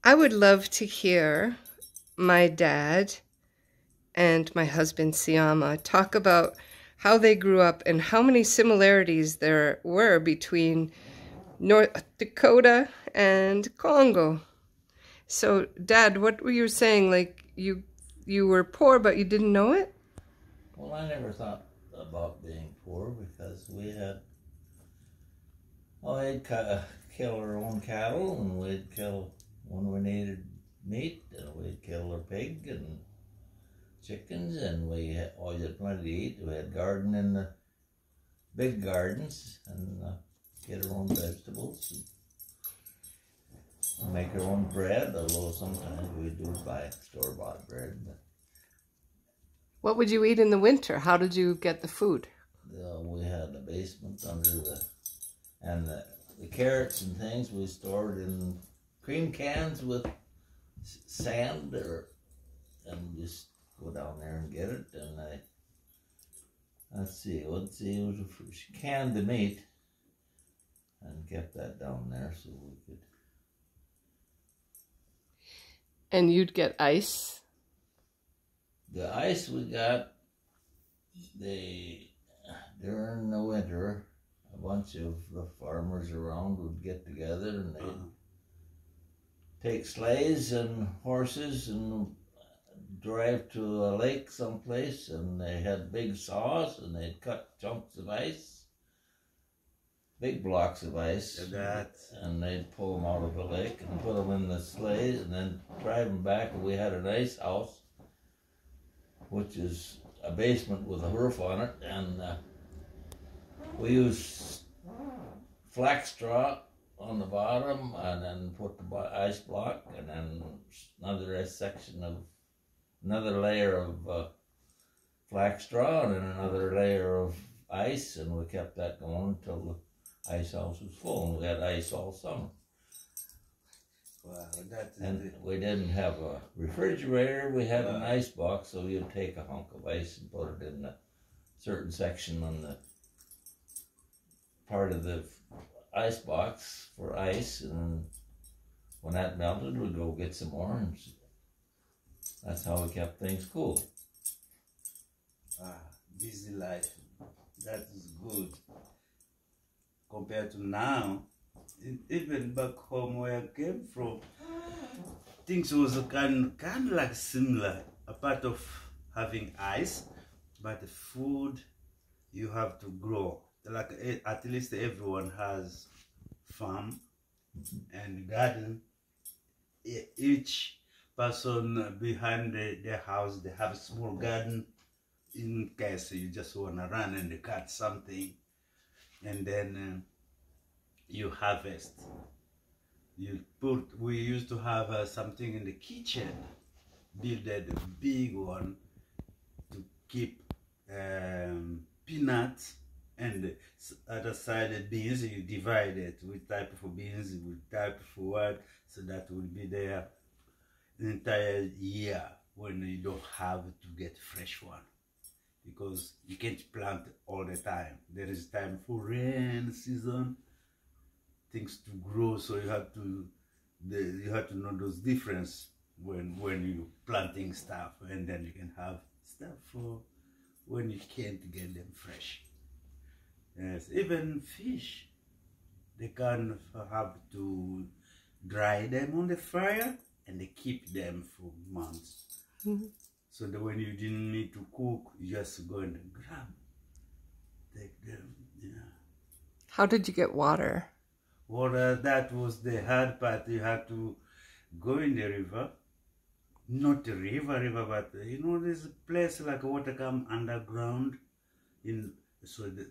I would love to hear my dad and my husband Siama talk about how they grew up and how many similarities there were between North Dakota and Congo. So, Dad, what were you saying? Like you were poor, but you didn't know it? Well, I never thought about being poor because we'd kill our own cattle, and we'd kill when we needed meat, and we'd kill our pig and chickens, and we always had plenty to eat. We had garden in the big gardens, and get our own vegetables and make our own bread, although sometimes we do buy store-bought bread. But What would you eat in the winter? How did you get the food? we had a basement under and the carrots and things we stored in cream cans with sand, and just go down there and get it. And let's see, she canned the meat and kept that down there so we could. And you'd get ice? The ice we got, during the winter, a bunch of the farmers around would get together and they'd take sleighs and horses and drive to a lake someplace, and they had big saws and they'd cut chunks of ice, big blocks of ice, and they'd pull them out of the lake and put them in the sleighs and then drive them back. And we had an ice house, which is a basement with a roof on it, and we used flax straw on the bottom, and then put the ice block, and then another layer of flax straw, and then another layer of ice, and we kept that going until the ice house was full, and we had ice all summer. Wow, and we didn't have a refrigerator. We had an ice box, so you'd take a hunk of ice and put it in a certain section on the part of the ice box for ice, and then when that melted, we'd go get some more, and that's how we kept things cool. Busy life. That is good. Compared to now, even back home where I came from, things was kind of like similar, a part of having ice, but the food you have to grow. Like at least everyone has farm and garden. Each person behind their house, they have a small garden in case you just want to run and cut something, and then you harvest. We used to have something in the kitchen, build a big one to keep peanuts, and the other side the beans, you divide it with type of beans, with type of what, so that will be there the entire year when you don't have to get fresh one, because you can't plant all the time. There is time for rain season, things to grow, so you have to know those difference when you planting stuff, and then you can have stuff for when you can't get them fresh. Yes, even fish, they can have to dry them on the fire and they keep them for months. So that when you didn't need to cook, you just go and take them. Yeah. How did you get water? Water, that was the hard part. You had to go in the river, not the river, but there's a place like water come underground. So the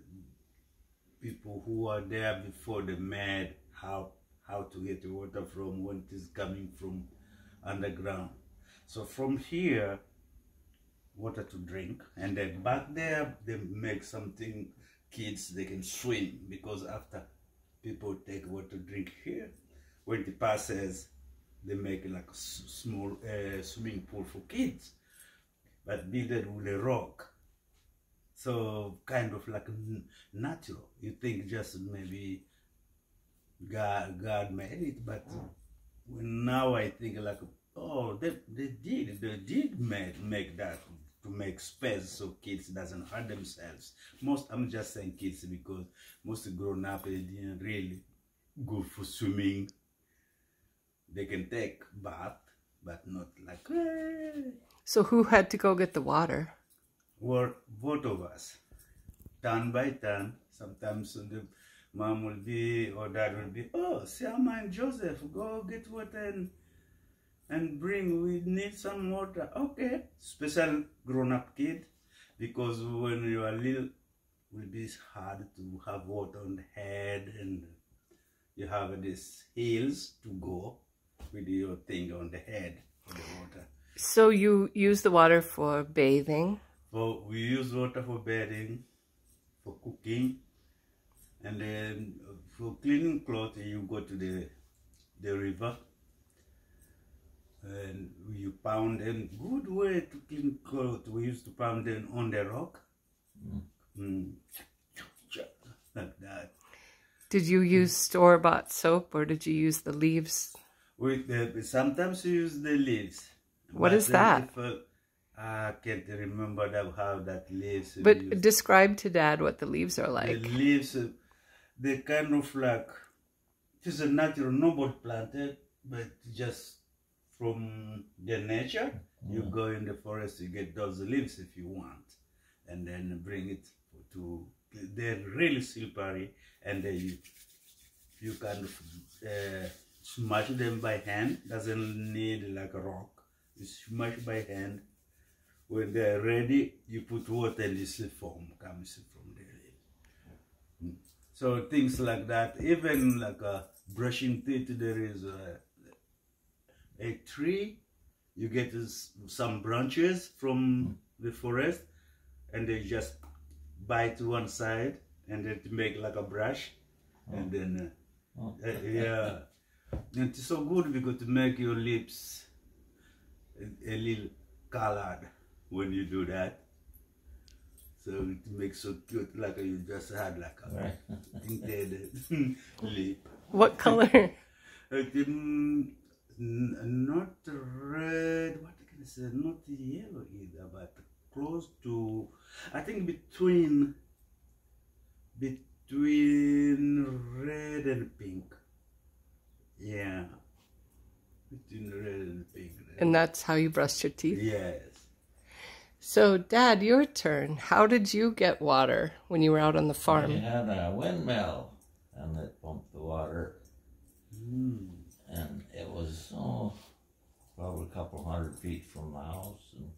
people who are there before they made how to get the water from when it is coming from underground. So from here, water to drink, and then back there they make something, kids they can swim, because after people take water drink here, when it passes they make like a small swimming pool for kids, but built with a rock, so kind of like natural. You think just maybe God made it, but now I think like, oh, they did make that to make space so kids doesn't hurt themselves. I'm just saying kids because most grown up they didn't really go for swimming. They can take bath, but not like. So who had to go get the water? Or both of us, turn by turn. Sometimes the mom will be or dad will be, oh, Siama and Joseph, go get water and bring. We need some water. Okay, special grown-up kid, because when you are little, it will be hard to have water on the head, and you have these heels to go with your thing on the head for the water. So you use the water for bathing? So we use water for bathing, for cooking, and then for cleaning clothes, you go to the river, and you pound them. Good way to clean clothes. We used to pound them on the rock, like that. Did you use store-bought soap, or did you use the leaves? Sometimes you use the leaves. What is that? I can't remember how that leaves. But describe to Dad what the leaves are like. The leaves, they kind of like, it is a natural, nobody planted, but just from the nature, you go in the forest, you get those leaves if you want, and then bring it to, they're really slippery, and then you kind of smash them by hand, doesn't need like a rock. You smash by hand. When they're ready, you put water and this foam comes from the leaf. So things like that, even like brushing teeth, there is a tree, you get some branches from the forest, and they just bite one side, and then to make like a brush, and then, yeah. And it's so good because to make your lips a little colored when you do that. So it makes so cute, like you just had like a tinted lip. What color? Not red, what can I say, not yellow either, but close to, I think between red and pink. Yeah. Between red and pink. And that's how you brushed your teeth? Yes. So, Dad, your turn. How did you get water when you were out on the farm? We had a windmill, and it pumped the water. And it was probably a couple 100 feet from the house. And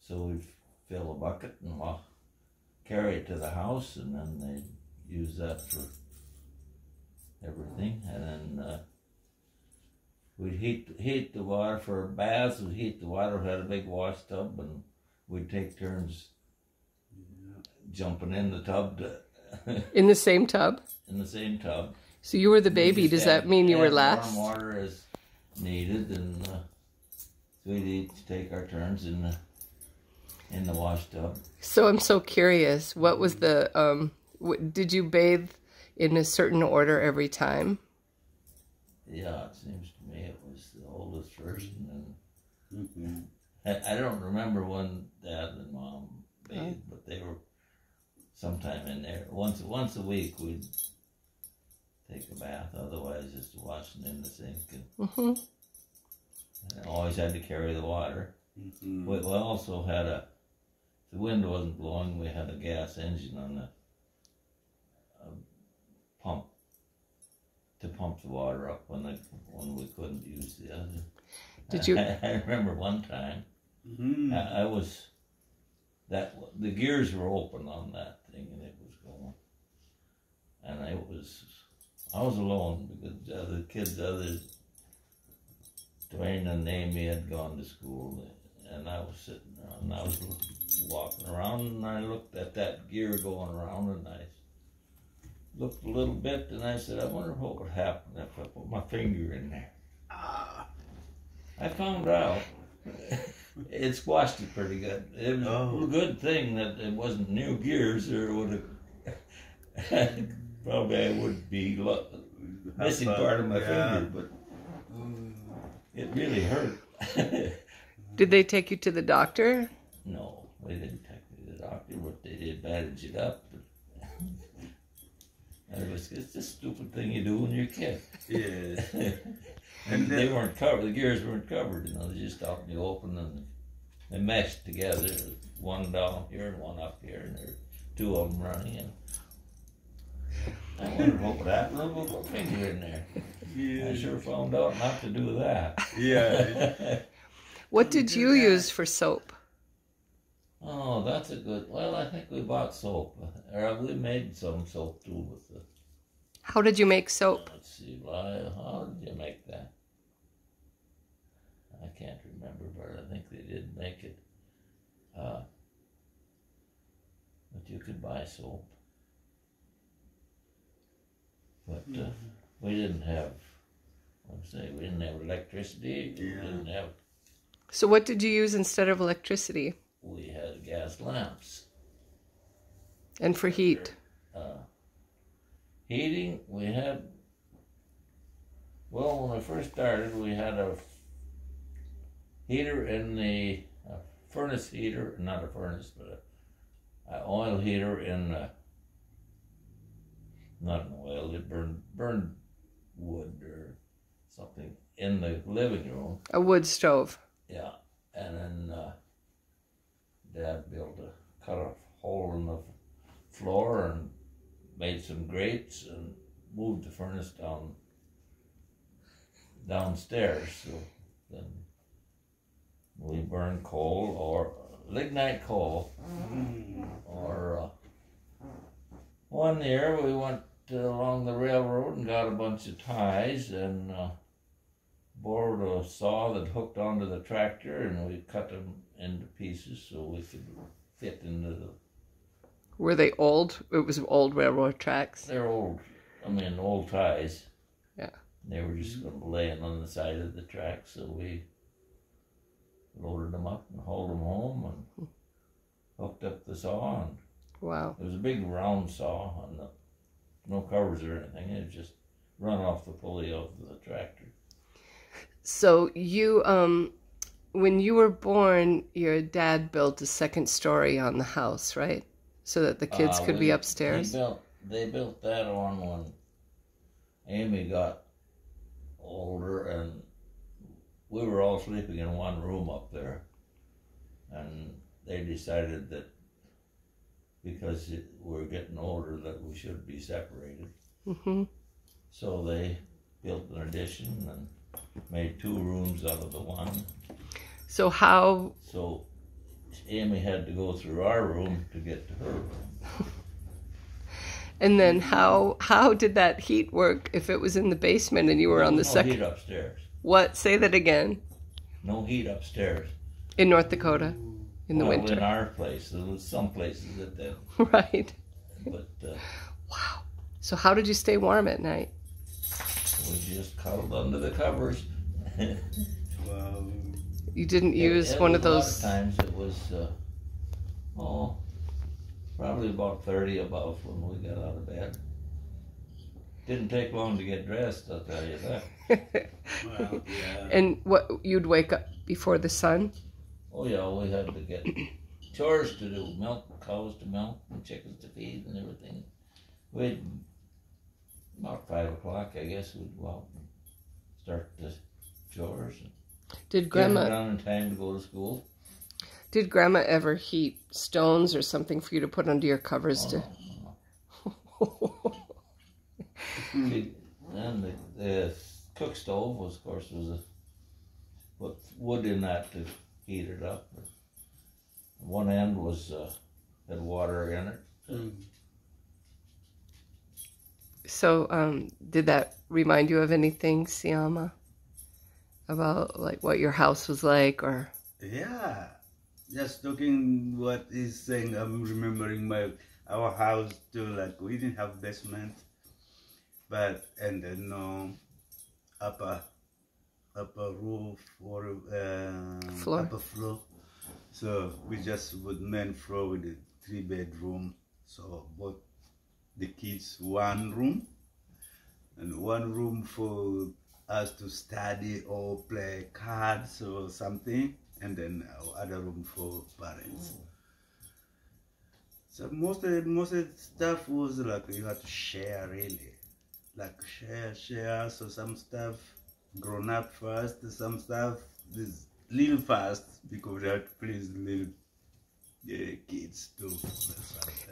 so we'd fill a bucket and carry it to the house, and then they'd use that for everything. And then we'd heat the water for baths. We'd heat the water. We had a big wash tub, and we'd take turns jumping in the tub. In the same tub? In the same tub. So you were the baby. Does that mean you were last? Warm water as needed, and so we'd each take our turns in the wash tub. So I'm so curious. What was the, did you bathe in a certain order every time? Yeah, it seems to me it was the oldest first, and then I don't remember when Dad and Mom bathed, but they were sometime in there. Once a week we'd take a bath, otherwise just washing in the sink. And I always had to carry the water. We also had if the wind wasn't blowing, we had a gas engine on the pump to pump the water up when we couldn't use the other. Did you? I remember one time the gears were open on that thing, and it was going, and I was alone because the other kids, Dwayne and Amy had gone to school, and I was sitting around, and I was walking around, and I looked at that gear going around, and I looked a little bit, and I said, I wonder what would happen if I put my finger in there. I found out it squashed it pretty good. It was a good thing that it wasn't new gears, or it would have probably I would be missing part of my finger. But It really hurt. Did they take you to the doctor? No, they didn't take me to the doctor, but they did bandage it up. And it's a stupid thing you do when you're a kid. Yeah. And they weren't covered, the gears weren't covered, you know, they just out in the open and they meshed together, one down here and one up here, and there were two of them running. And I wondered what would happen with a little finger in there. Yeah. I sure found out not to do that. Yeah. What did you use for soap? Oh, that's a good, well, I think we bought soap. Or we made some soap too with the, How did you make soap? let's see, how did you make that? I can't remember, but I think they did make it. But you could buy soap. But we didn't have, I'm saying, we didn't have electricity. We didn't have. So what did you use instead of electricity? We had gas lamps. And for heat? Heating, we had, well, when we first started, we had a heater in the furnace heater, not a furnace, but an oil heater in, not an oil, it burned wood or something in the living room. A wood stove. Yeah, and then Dad built cut a hole in the floor and made some grates and moved the furnace downstairs. So then we burned coal or lignite coal. Or one year we went along the railroad and got a bunch of ties and borrowed a saw that hooked onto the tractor, and we cut them into pieces so we could fit into the. Were they old? It was old railroad tracks. They're old. I mean, old ties. Yeah. They were just laying on the side of the track, so we loaded them up and hauled them home and hooked up the saw. And Wow. it was a big round saw, and no covers or anything. It just run off the pulley of the tractor. So you, when you were born, your dad built a second story on the house, right? So that the kids could be upstairs? They built that on when Amy got older, and we were all sleeping in one room up there. And they decided that because we were getting older that we should be separated. Mm-hmm. So they built an addition and made two rooms out of the one. So how... So Amy had to go through our room to get to her room. And then how did that heat work if it was in the basement and you were on the second... No heat upstairs. What? Say that again. No heat upstairs. In North Dakota? In the winter? In our place. There was some places that did. Right. But Wow. So how did you stay warm at night? we just cuddled under the covers. Wow. You didn't use one of A lot those... of times it was, probably about 30 above when we got out of bed. Didn't take long to get dressed, I'll tell you that. Well, yeah. And what, you'd wake up before the sun? Oh yeah, we had to get chores to do, milk cows to milk and chickens to feed and everything. We'd, about 5 o'clock, I guess, we'd go out and start the chores. And Did get Grandma... them done in time to go to school. Did Grandma ever heat stones or something for you to put under your covers Oh, to... no. See, then the cook stove was, of course, put wood in that to heat it up. One end was had water in it. So, did that remind you of anything, Siama? About, like, what your house was like, or... Yeah. Just talking what he's saying, I'm remembering our house too. Like, we didn't have basement, but and then upper roof or Floor. upper floor. So we just would main floor with a 3-bedroom. So both the kids one room and one room for us to study or play cards or something, and then other room for parents. So most of the stuff was like you had to share, really, like share. So some stuff grown up first, some stuff is little fast because we had to please the little kids too.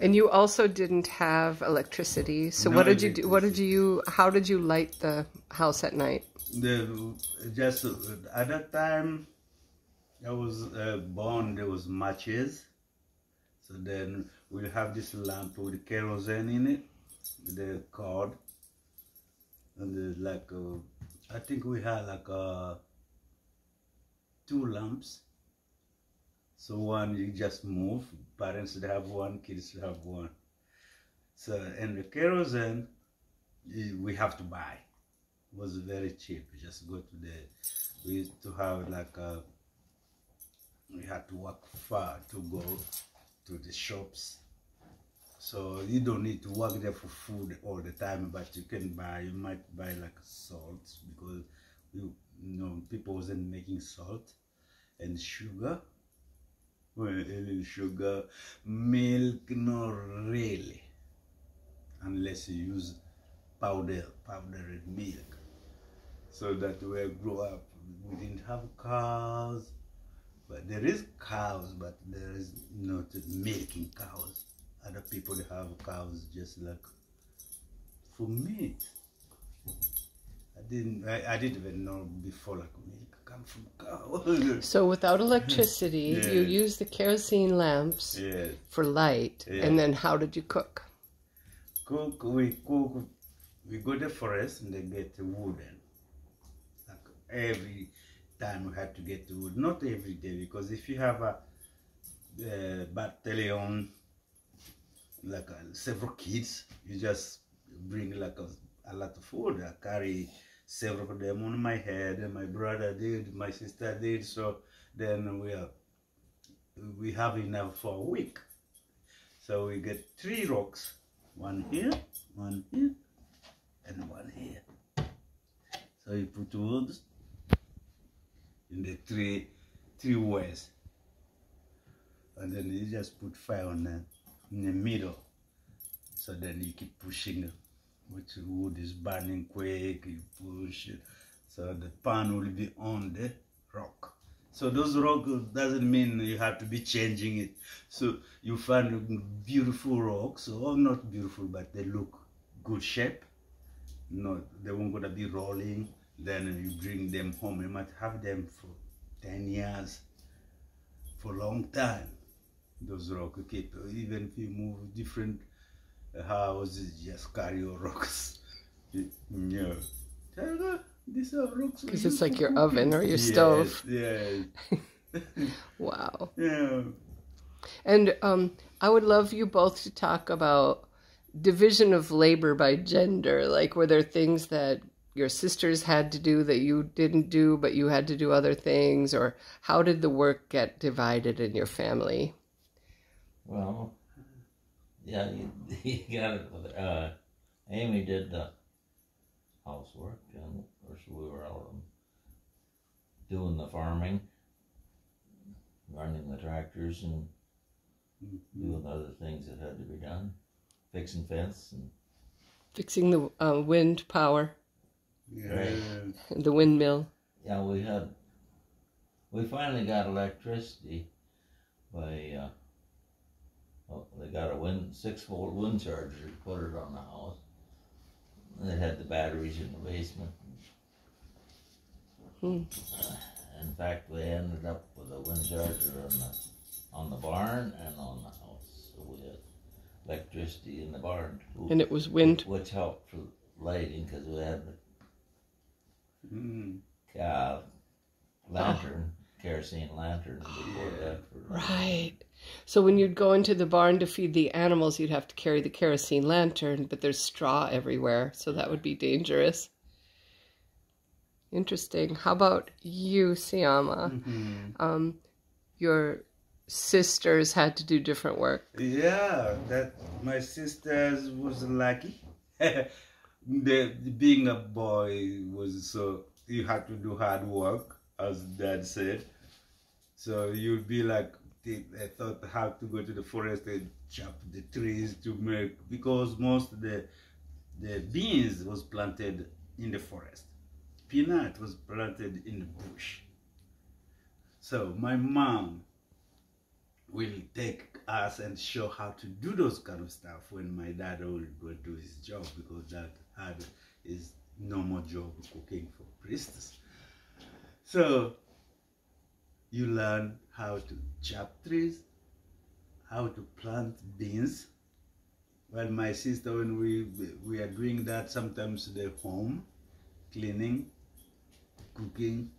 And you also didn't have electricity. So No what did you do? electricity. How did you light the house at night? Just at that time I was born, there was matches. So then we'll have this lamp with kerosene in it, with the cord. And like, I think we had like 2 lamps. So one you just move, parents they have one, kids have one. So, and the kerosene, we have to buy. It was very cheap. You just go to we used to have like we had to walk far to go to the shops. So you don't need to work there for food all the time, but you might buy like salt, because people wasn't making salt, and sugar. Well, any sugar, milk, not really, unless you use powdered milk. So that we grew up, we didn't have cows, but there is cows, but there is not milking cows. Other people have cows just like for meat. I didn't even know before like milk come from cow. So without electricity, you used the kerosene lamps for light. And then how did you cook? We go to the forest and they get wooden. Like every time we had to get wood. Not every day, because if you have a battalion, like several kids, you just bring like a lot of food. I carry several of them on my head, and my brother did, my sister did. So then we have enough for a week. So we get 3 rocks, one here, and one here. So you put wood in the three ways, and then you just put fire on them in the middle. So then you keep pushing, which wood is burning quick, you push it, so the pan will be on the rock. So those rocks doesn't mean you have to be changing it. So you find beautiful rocks, or not beautiful, but they look good shape. No, they won't gonna be rolling. Then you bring them home. You might have them for 10 years, for a long time. Those rocks keep, even if you move different houses, just carry your rocks. Yeah. These are rocks. Because it's like your oven or your stove. Yes. Wow. Yeah. And I would love you both to talk about division of labor by gender. Like, were there things that your sisters had to do that you didn't do, but you had to do other things? Or how did the work get divided in your family? Well, yeah, you got it. Amy did the housework, and of course we were out doing the farming, running the tractors, and doing other things that had to be done, fixing fence and fixing the wind power, the windmill. Yeah, we finally got electricity by. They got a 6-volt wind charger to put it on the house. And they had the batteries in the basement. In fact, we ended up with a wind charger on the barn and on the house. So we had electricity in the barn too, And it was wind. which helped for lighting, because we had the lantern, kerosene lantern before that. Right. So when you'd go into the barn to feed the animals, you'd have to carry the kerosene lantern, but there's straw everywhere, so that would be dangerous. Interesting. How about you, Siama? Your sisters had to do different work. Yeah, that my sisters was lucky. Being a boy was so you had to do hard work, as Dad said. So you'd be like, I thought I have to go to the forest and chop the trees to make, because most of the beans was planted in the forest. Peanut was planted in the bush. So my mom will take us and show how to do those kind of stuff when my dad will go do his job, because dad had his normal job cooking for priests. So you learn how to chop trees, how to plant beans. Well, my sister, when we are doing that, sometimes they're home, cleaning, cooking,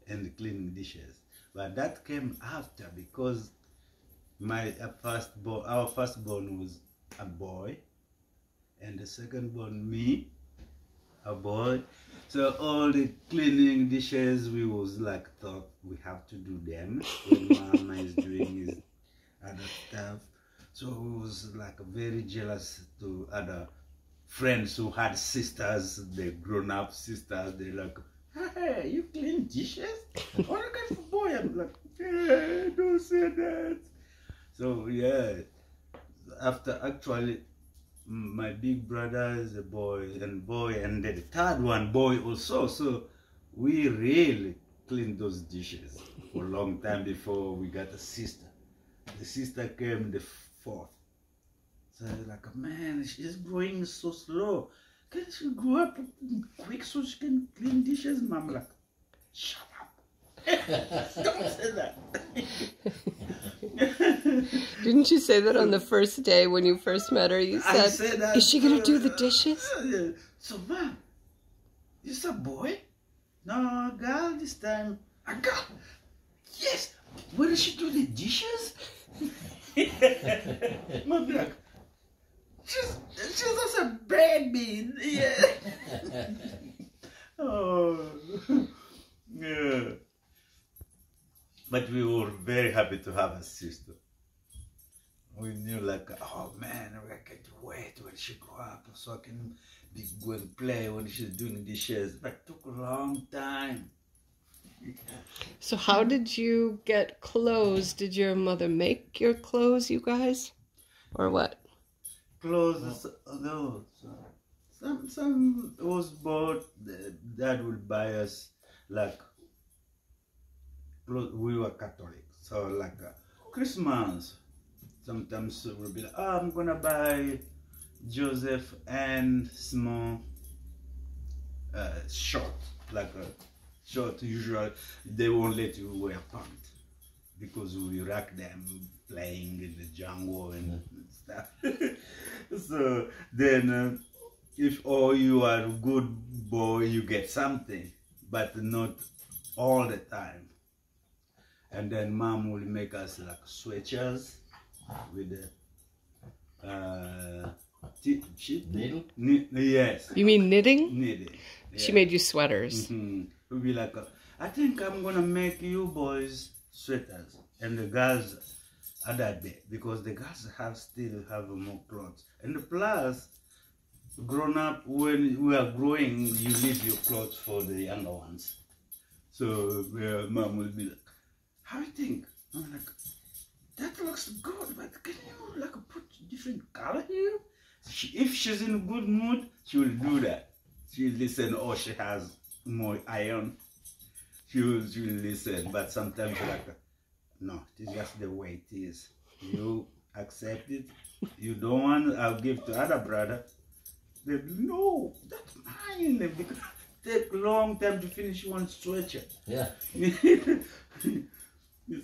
and cleaning dishes. But that came after, because our firstborn was a boy, and the secondborn, me, a boy. So all the cleaning dishes, we was like thought we have to do them when Mama is doing his other stuff. So we was like very jealous to other friends who had sisters, the grown-up sisters. They like, hey, you clean dishes? What a kind of boy? I'm like, hey, don't say that. So yeah, after actually my big brother is a boy, and the third one boy also. So we really cleaned those dishes for a long time before we got a sister. The sister came the fourth. So I was like, man, she's growing so slow. Can she grow up quick so she can clean dishes? Mom like, shut up. Don't say that. Didn't you say that on the first day when you first met her? You said, that, is she going to do the dishes? So, Mom, is a boy? No, girl, this time. A girl? Yes. Where does she do the dishes? Mom like, she's just a baby. Yeah. Oh. Yeah. But we were very happy to have a sister. We knew like, oh man, I can't wait when she grow up so I can be go and play when she's doing dishes. But it took a long time. So how did you get clothes? Did your mother make your clothes, you guys? Or what? Clothes, no. Some was bought. Dad would buy us like clothes. We were Catholic, so like Christmas. Sometimes we'll be like, oh, I'm gonna buy Joseph and small short, like a short. Usually they won't let you wear pants because we rack them playing in the jungle and stuff. So then if you are a good boy, you get something, but not all the time. And then Mom will make us like sweaters with the Needle? Yes. You mean knitting? Knitting. She Yeah. made you sweaters. We'll be like, I think I'm gonna make you boys sweaters, and the girls are that day, because the girls still have more clothes. And plus, grown up, when we are growing, you leave your clothes for the younger ones. So Mom will be like, how do you think? I'm like, that looks good, but can you like put different color here? If she's in a good mood, she will do that. She'll listen, or she has more iron. She'll listen, but sometimes you're like, no, it's just the way it is. You accept it. You don't want, I'll give to other brother. They, no, that's mine. Because it take a long time to finish one sweater. Yeah.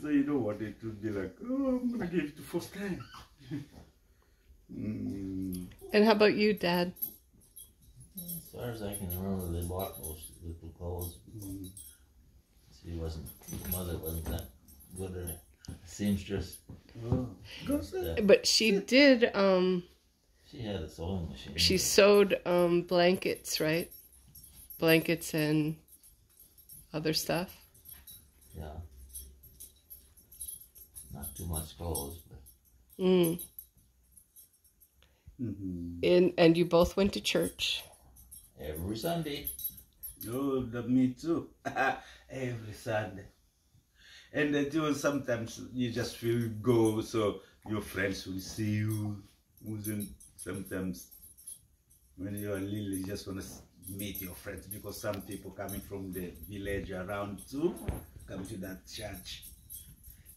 So you don't want it to be like, oh, I'm gonna give it to first time. And how about you, Dad? As far as I can remember, they bought those little clothes. Mother wasn't that good at seamstress. But she did, She had a sewing machine. she sewed blankets, right? Blankets and other stuff. Yeah. Not too much clothes, but And you both went to church. every Sunday. Oh, me too. Every Sunday. And then too, sometimes you just feel go, so your friends will see you. Sometimes when you're little, you just want to meet your friends because some people coming from the village around too come to that church.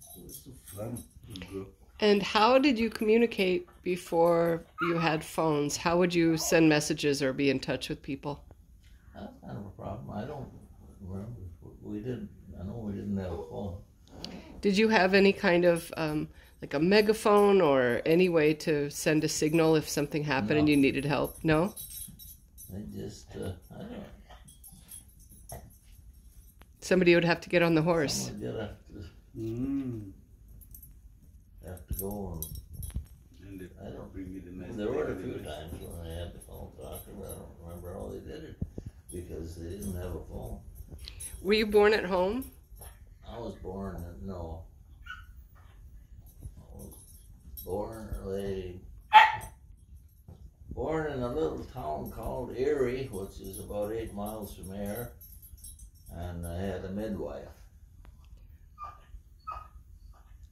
So it's so fun to go. And how did you communicate before you had phones? How would you send messages or be in touch with people? That's kind of a problem. I don't remember. We didn't. I know we didn't have a phone. Did you have any kind of like a megaphone or any way to send a signal if something happened and No. you needed help? No? They just. I don't know. Somebody would have to get on the horse. Someone did have to go and I don't. Bring me the message. There were a few times when I had the phone talking, but I don't remember how they did it because they didn't have a phone. Were you born at home? I was born in, no. I was born in a little town called Erie, which is about 8 miles from here, and I had a midwife.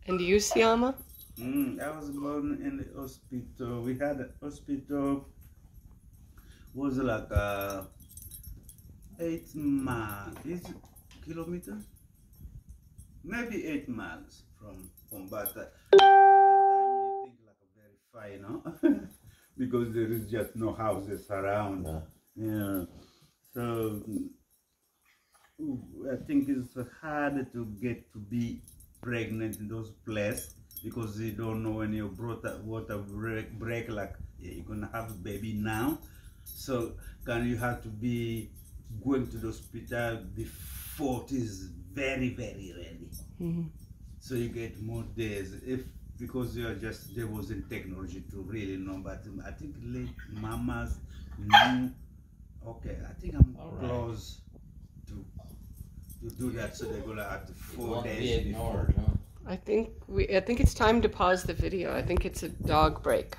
And you, Siama? I was born in the hospital. We had a hospital, was like 8 miles, 8 kilometers? Maybe 8 miles from Bata. At that time you think like a very far, you know, because there is just no houses around. Yeah. So I think it's hard to get to be pregnant in those places because you don't know when your water break like you're gonna have a baby now. So you have to be going to the hospital before it is very ready. Mm-hmm. So you get more days because there wasn't technology to really know. But I think late mamas knew. Okay, I think I'm close to do that. So they're gonna have to 4 days before. Ignored, huh? I think it's time to pause the video. I think it's a dog break.